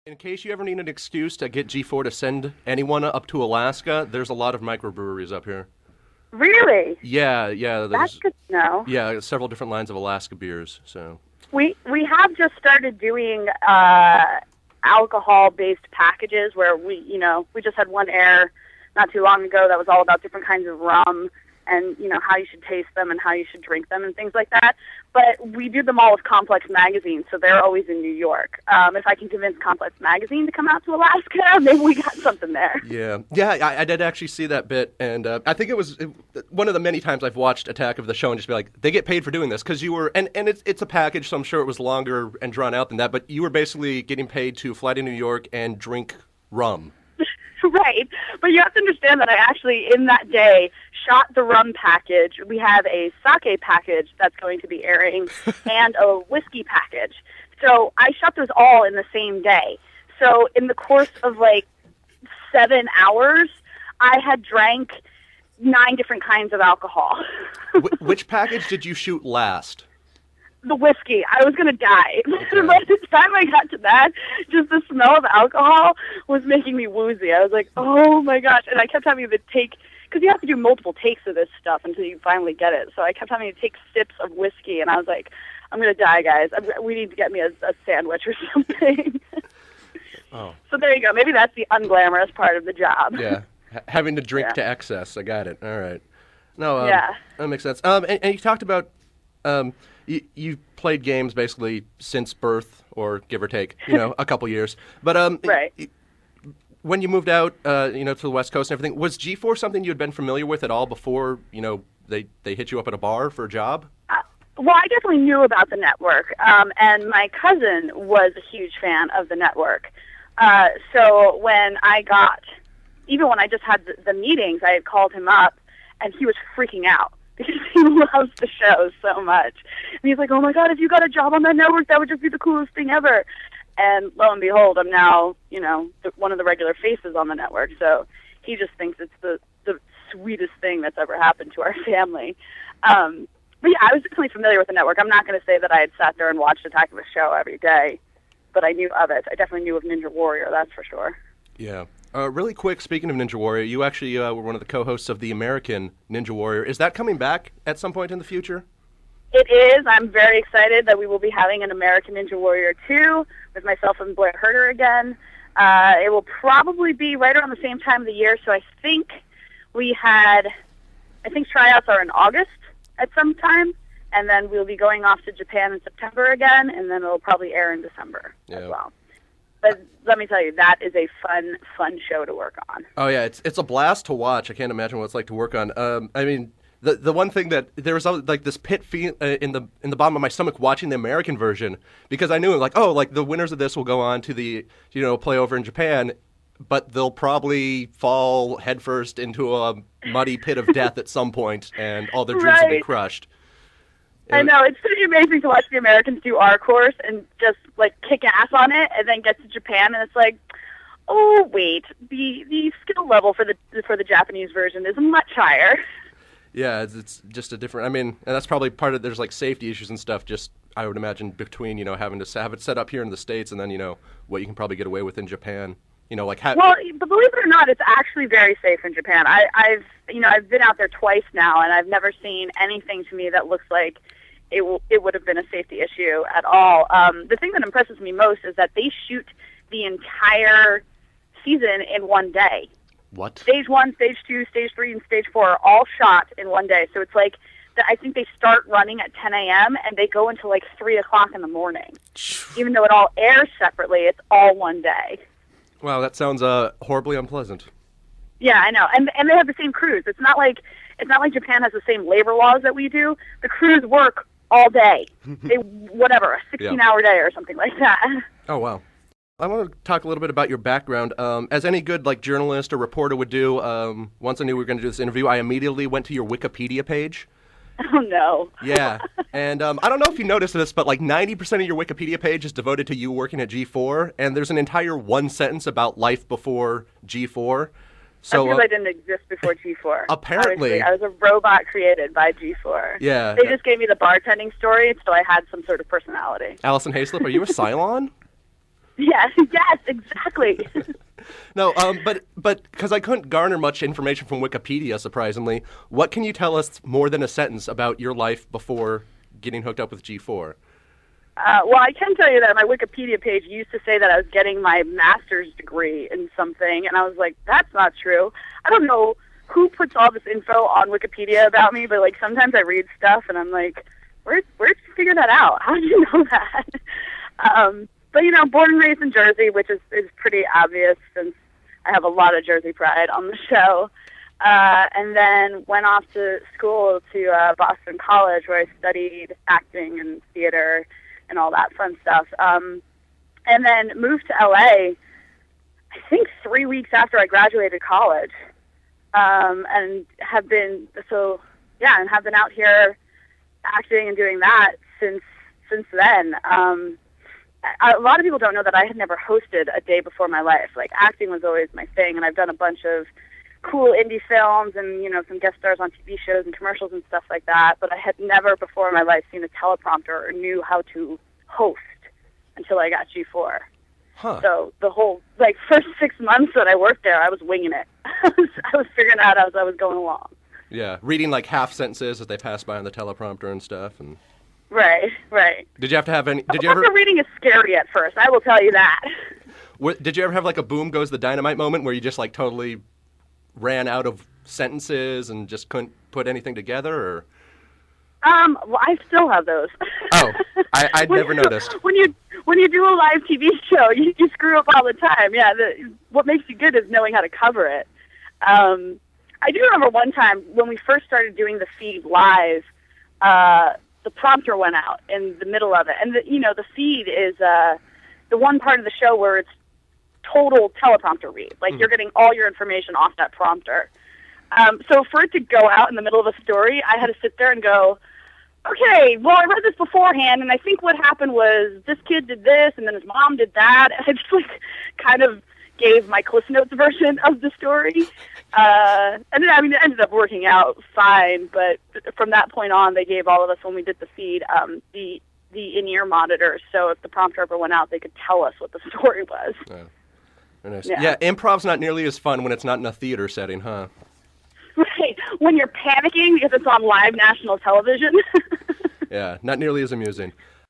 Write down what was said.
In case you ever need an excuse to get G4 to send anyone up to Alaska, there's a lot of microbreweries up here. Really? Yeah. That's good to know. Yeah, several different lines of Alaska beers. So We have just started doing alcohol-based packages where we just had one air not too long ago that was all about different kinds of rum and, how you should taste them and how you should drink them and things like that. But we do them all with Complex Magazine, so they're always in New York. If I can convince Complex Magazine to come out to Alaska, maybe we got something there. Yeah, I did actually see that bit, and I think it was one of the many times I've watched Attack of the Show and just be like, they get paid for doing this, because you were, and it's a package, so I'm sure it was longer and drawn out than that, but you were basically getting paid to fly to New York and drink rum. Right. But you have to understand that I actually, in that day, shot the rum package. We have a sake package that's going to be airing and a whiskey package. So I shot those all in the same day. So in the course of 7 hours, I had drank 9 different kinds of alcohol. Which package did you shoot last? The whiskey. I was going to die. Okay. By the time I got to that, just the smell of alcohol was making me woozy. I was like, oh my gosh. And I kept having to take, because you have to do multiple takes of this stuff until you finally get it. So I kept having to take sips of whiskey, and I was like, I'm going to die, guys. We need to get me a sandwich or something. Oh. So there you go. Maybe that's the unglamorous part of the job. Yeah. Having to drink to excess. I got it. All right. No, yeah. That makes sense. And you talked about you played games basically since birth, or give or take, a couple years. But right. When you moved out, to the West Coast and everything, was G4 something you had been familiar with at all before, they hit you up at a bar for a job? Well, I definitely knew about the network, and my cousin was a huge fan of the network. So when even when I just had the meetings, I had called him up, and he was freaking out because he loves the show so much. And he's like, oh my God, if you got a job on that network, that would just be the coolest thing ever. And lo and behold, I'm now, one of the regular faces on the network. So he just thinks it's the sweetest thing that's ever happened to our family. But yeah, I was definitely familiar with the network. I'm not going to say that I had sat there and watched Attack of the Show every day, but I knew of it. I definitely knew of Ninja Warrior, that's for sure. Yeah. Really quick, speaking of Ninja Warrior, you actually were one of the co-hosts of the American Ninja Warrior. Is that coming back at some point in the future? It is. I'm very excited that we will be having an American Ninja Warrior 2 with myself and Blair Herter again. It will probably be right around the same time of the year, so I think tryouts are in August at some time, and then we'll be going off to Japan in September again, and then it'll probably air in December as well. But let me tell you, that is a fun show to work on. Oh yeah, it's a blast to watch. I can't imagine what it's like to work on. I mean, the one thing that there was this pit feel in the bottom of my stomach watching the American version, because I knew the winners of this will go on to the play over in Japan, but they'll probably fall headfirst into a muddy pit of death at some point, and all their dreams will be crushed. I know, it's pretty amazing to watch the Americans do our course and just kick ass on it, and then get to Japan and it's like, oh wait, the skill level for the Japanese version is much higher. Yeah, it's just a different. I mean, and that's probably part of. There's safety issues and stuff. Just I would imagine between having to have it set up here in the States and then what you can probably get away with in Japan. Well, but believe it or not, it's actually very safe in Japan. I've been out there twice now, and I've never seen anything to me that looks like it would have been a safety issue at all. The thing that impresses me most is that they shoot the entire season in one day. What? Stage 1, Stage 2, Stage 3, and Stage 4 are all shot in one day. So it's I think they start running at 10 a.m. and they go until 3 o'clock in the morning. Even though it all airs separately, it's all one day. Wow, that sounds horribly unpleasant. Yeah, I know. And they have the same crews. It's not like Japan has the same labor laws that we do. The crews work all day. A 16-hour day or something like that. Oh, wow. I want to talk a little bit about your background. As any good journalist or reporter would do, once I knew we were going to do this interview, I immediately went to your Wikipedia page. Oh, no. Yeah. And I don't know if you noticed this, but 90% of your Wikipedia page is devoted to you working at G4, and there's an entire one sentence about life before G4. So, because I didn't exist before G4. Apparently. Obviously, I was a robot created by G4. Yeah. They just gave me the bartending story, so I had some sort of personality. Alison Haislip, are you a Cylon? Yes, exactly. No, but because I couldn't garner much information from Wikipedia, surprisingly, what can you tell us more than a sentence about your life before getting hooked up with G4? Well, I can tell you that my Wikipedia page used to say that I was getting my master's degree in something, and I was like, that's not true. I don't know who puts all this info on Wikipedia about me, but like sometimes I read stuff and I'm like, where'd you figure that out? How did you know that? But you know, born and raised in Jersey, which is pretty obvious since I have a lot of Jersey pride on the show. And then went off to school to Boston College, where I studied acting and theater and all that fun stuff. And then moved to LA, I think 3 weeks after I graduated college. And have been out here acting and doing that since then. A lot of people don't know that I had never hosted a day before my life. Like, acting was always my thing, and I've done a bunch of cool indie films and, you know, some guest stars on TV shows and commercials and stuff like that, but I had never before in my life seen a teleprompter or knew how to host until I got G4. Huh. So the whole, like, first 6 months that I worked there, I was winging it. I was figuring it out as I was going along. Yeah, reading like half sentences as they pass by on the teleprompter and stuff. And Right. did you have to have any? Did you The ever? reading is scary at first, I will tell you that. Did you ever have like a boom goes the dynamite moment where you just like totally ran out of sentences and just couldn't put anything together, or? Well, I still have those. Oh, I'd never noticed. When you do a live TV show, you screw up all the time. Yeah, what makes you good is knowing how to cover it. I do remember one time when we first started doing the feed live, the prompter went out in the middle of it. And, the feed is the one part of the show where it's total teleprompter read. Like, you're getting all your information off that prompter. So for it to go out in the middle of a story, I had to sit there and go, okay, well, I read this beforehand, and I think what happened was this kid did this, and then his mom did that. And I just, like, kind of gave my Cliff Notes version of the story. And then, it ended up working out fine, but from that point on, they gave all of us, when we did the feed, the in-ear monitors, so if the prompter ever went out, they could tell us what the story was. Oh, very nice. Yeah. Improv's not nearly as fun when it's not in a theater setting, huh? Right, when you're panicking because it's on live national television. Yeah, not nearly as amusing.